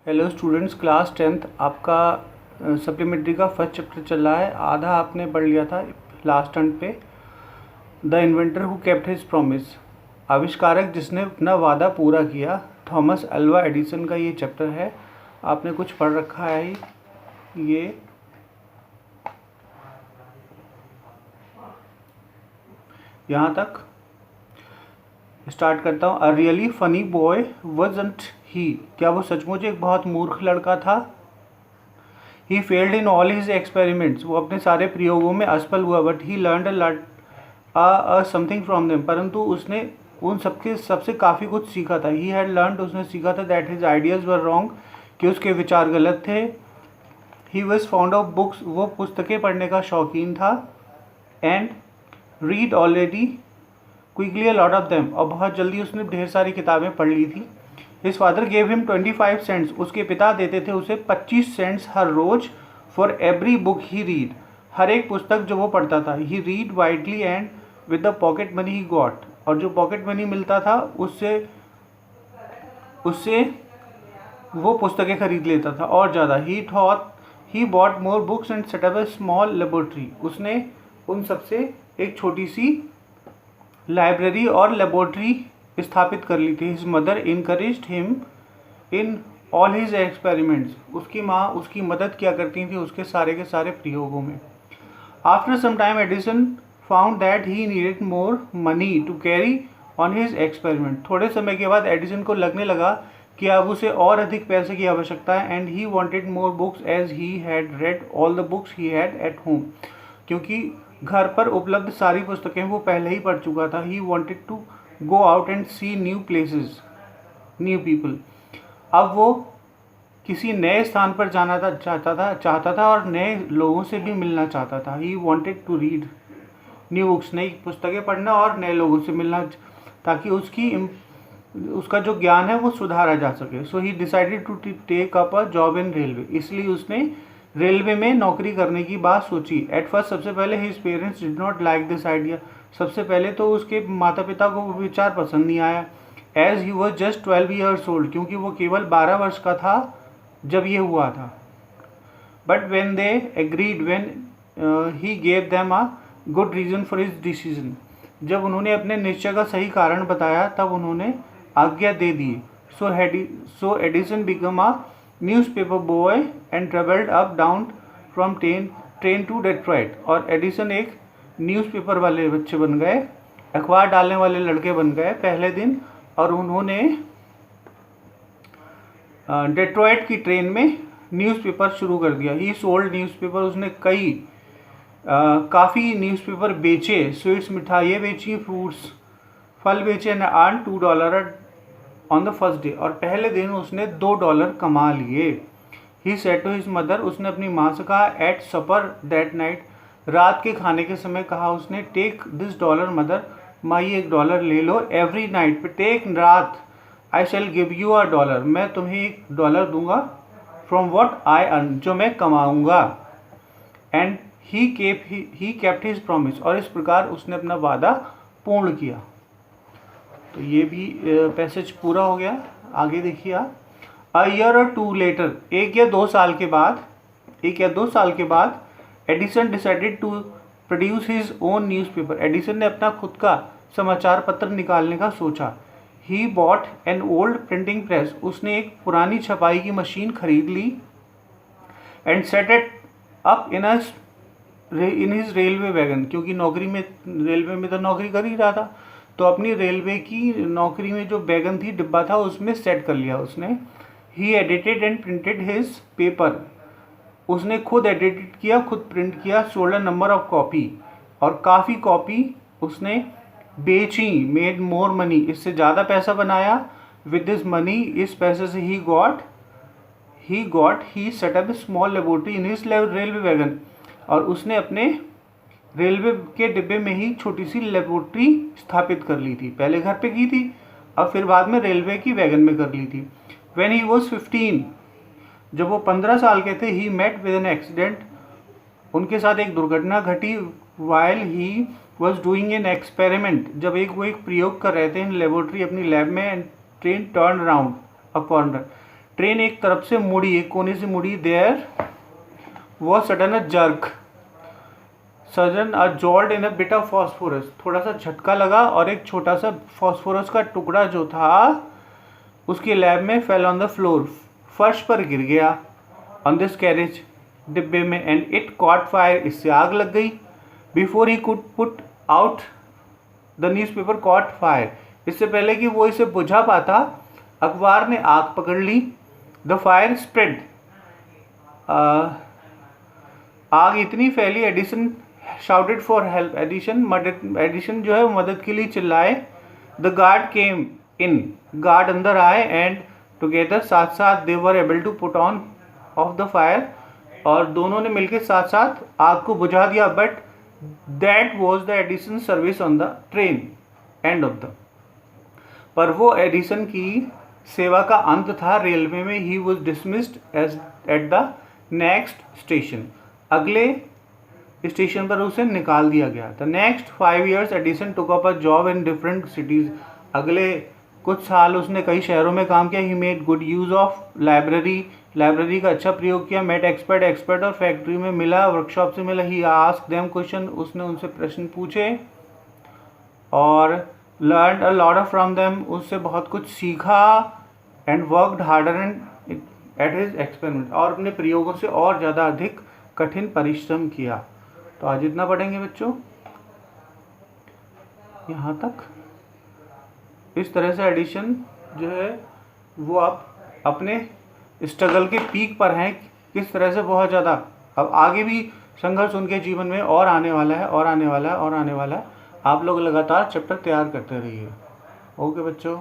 Hello students, class 10th आपका supplementary का first chapter चल रहा है। आधा आपने पढ़ लिया था लास्ट टर्न पे। The inventor who kept his promise, आविष्कारक जिसने अपना वादा पूरा किया। थॉमस अल्वा एडिसन का ये चैप्टर है। आपने कुछ पढ़ रखा है ये। यहाँ तक स्टार्ट करता हूँ। A really funny boy wasn't he, क्या वो सचमुच एक बहुत मूर्ख लड़का था? He failed in all his experiments, वो अपने सारे प्रयोगों में असफल हुआ। But he learned something from them, परंतु उसने उन सबके सबसे काफ़ी कुछ सीखा था। ही हैड लर्नड, उसने सीखा था that his ideas were wrong, कि उसके विचार गलत थे। He was found of books, वो पुस्तकें पढ़ने का शौकीन था। And read already quickly a lot of them, और बहुत जल्दी उसने ढेर सारी किताबें पढ़ ली थी। His father gave him 25 cents, उसके पिता देते थे उसे 25 सेंट्स हर रोज for every book he read, हर एक पुस्तक जो वो पढ़ता था। He read widely and with the pocket money he got, और जो पॉकेट मनी मिलता था उससे उससे वो पुस्तकें खरीद लेता था और ज़्यादा। He bought more books and set up a small laboratory, उसने उन सबसे एक छोटी सी लाइब्रेरी और लेबोरेटरी स्थापित कर ली थी। His mother encouraged him in all his experiments, उसकी माँ उसकी मदद किया करती थी उसके सारे के सारे प्रयोगों में। After some time Edison found that he needed more money to carry on his experiment, थोड़े समय के बाद एडिसन को लगने लगा कि अब उसे और अधिक पैसे की आवश्यकता है। And he wanted more books as he had read all the books he had at home, क्योंकि घर पर उपलब्ध सारी पुस्तकें वो पहले ही पढ़ चुका था। He wanted to go out and see new places, new people, अब वो किसी नए स्थान पर जाना चाहता था और नए लोगों से भी मिलना चाहता था। He wanted to read new books, नई पुस्तकें पढ़ना और नए लोगों से मिलना, ताकि उसका जो ज्ञान है वो सुधारा जा सके। So he decided to take up a job in railway, इसलिए उसने रेलवे में नौकरी करने की बात सोची। एट फर्स्ट, सबसे पहले his parents did not like this idea, सबसे पहले तो उसके माता पिता को वो विचार पसंद नहीं आया। As he was just 12 years old, क्योंकि वो केवल 12 वर्ष का था जब ये हुआ था। But when they agreed, when he gave them a good reason for his decision, जब उन्होंने अपने निश्चय का सही कारण बताया तब उन्होंने आज्ञा दे दी। So Edison become a newspaper boy and travelled up down from train to Detroit, और एडिसन एक न्यूज़पेपर वाले बच्चे बन गए, अखबार डालने वाले लड़के बन गए पहले दिन, और उन्होंने डेट्रॉइट की ट्रेन में न्यूज़पेपर शुरू कर दिया। ही सोल्ड न्यूज़पेपर, उसने काफ़ी न्यूज़पेपर बेचे। स्वीट्स, मिठाइयाँ बेची, फ्रूट्स, फल बेचे। And earn $2 on the first day, और पहले दिन उसने $2 कमा लिए। He said to his mother, उसने अपनी माँ से कहा, एट सपर दैट नाइट, रात के खाने के समय कहा उसने, टेक दिस $1 मदर, माँ ये $1 ले लो, एवरी नाइट, प्रत्येक रात, आई शैल गिव यू $1, मैं तुम्हें $1 दूंगा, फ्रॉम वॉट आई अर्न, जो मैं कमाऊंगा। And he kept his promise, और इस प्रकार उसने अपना वादा पूर्ण किया। तो ये भी पैसेज पूरा हो गया। आगे देखिए आप। अ ईयर और 2 लेटर, 1 या 2 साल के बाद Edison decided to produce his own newspaper, Edison ने अपना खुद का समाचार पत्र निकालने का सोचा। He bought an old printing press, उसने एक पुरानी छपाई की मशीन खरीद ली। And set it up in his railway wagon, क्योंकि रेलवे में तो नौकरी कर ही रहा था, तो अपनी रेलवे की नौकरी में जो वैगन थी, डिब्बा था, उसमें सेट कर लिया उसने। He edited and printed his paper, उसने खुद एडिट किया, खुद प्रिंट किया। Sold a number of copy, और काफ़ी कॉपी उसने बेची। मेड मोर मनी, इससे ज़्यादा पैसा बनाया। विद दिस मनी, इस पैसे से he set up small laboratory in his railway wagon, और उसने अपने रेलवे के डिब्बे में ही छोटी सी लेबोरेटरी स्थापित कर ली थी। पहले घर पे की थी, अब फिर बाद में रेलवे की वैगन में कर ली थी। व्हेन ही वॉज 15, जब वो 15 साल के थे, he met with an accident, उनके साथ एक दुर्घटना घटी। While he was doing an experiment, जब वो एक प्रयोग कर रहे थे इन लेबोरेटरी, अपनी लैब में। And train turn around a corner, train एक तरफ से मुड़ी, एक कोने से मुड़ी। देयर वो sudden a jerk, sudden a jolt in a bit of phosphorus, थोड़ा सा झटका लगा और एक छोटा सा फॉस्फोरस का टुकड़ा जो था उसके लैब में फेल ऑन द फ्लोर, फर्श पर गिर गया। ऑन दिस कैरेज, डिब्बे में, एंड इट कॉट फायर, इससे आग लग गई। Before he could put out the newspaper cot fire, इससे पहले कि वो इसे बुझा पाता अखबार ने आग पकड़ ली। द फायर स्प्रेड, आग इतनी फैली, Edison shouted for help, Edison जो है मदद के लिए चिल्लाए। The guard came in, guard अंदर आए, एंड टुगेदर, साथ साथ, they were able to put on off the fire, और दोनों ने मिलकर साथ साथ आग को बुझा दिया। But that was the Edison service on the train end of the, पर वो एडिसन की सेवा का अंत था रेलवे में। He was dismissed as at the next station, अगले स्टेशन पर उसे निकाल दिया गया। The next 5 years Edison took up a job in different cities, अगले कुछ साल उसने कई शहरों में काम किया। He made good use of library, library का अच्छा प्रयोग किया। मेट एक्सपर्ट और फैक्ट्री में मिला, वर्कशॉप से मिला। ही आस्क देम क्वेश्चन, उसने उनसे प्रश्न पूछे और learn a lot from them, उससे बहुत कुछ सीखा। And worked harder and at his experiment, और अपने प्रयोगों से और ज़्यादा अधिक कठिन परिश्रम किया। तो आज इतना पढ़ेंगे बच्चों, यहाँ तक। इस तरह से एडिशन जो है वो आप अपने स्ट्रगल के पीक पर हैं, किस तरह से बहुत ज़्यादा, अब आगे भी संघर्ष उनके जीवन में और आने वाला है और आने वाला है और आने वाला है। आप लोग लगातार चैप्टर तैयार करते रहिए। ओके बच्चों।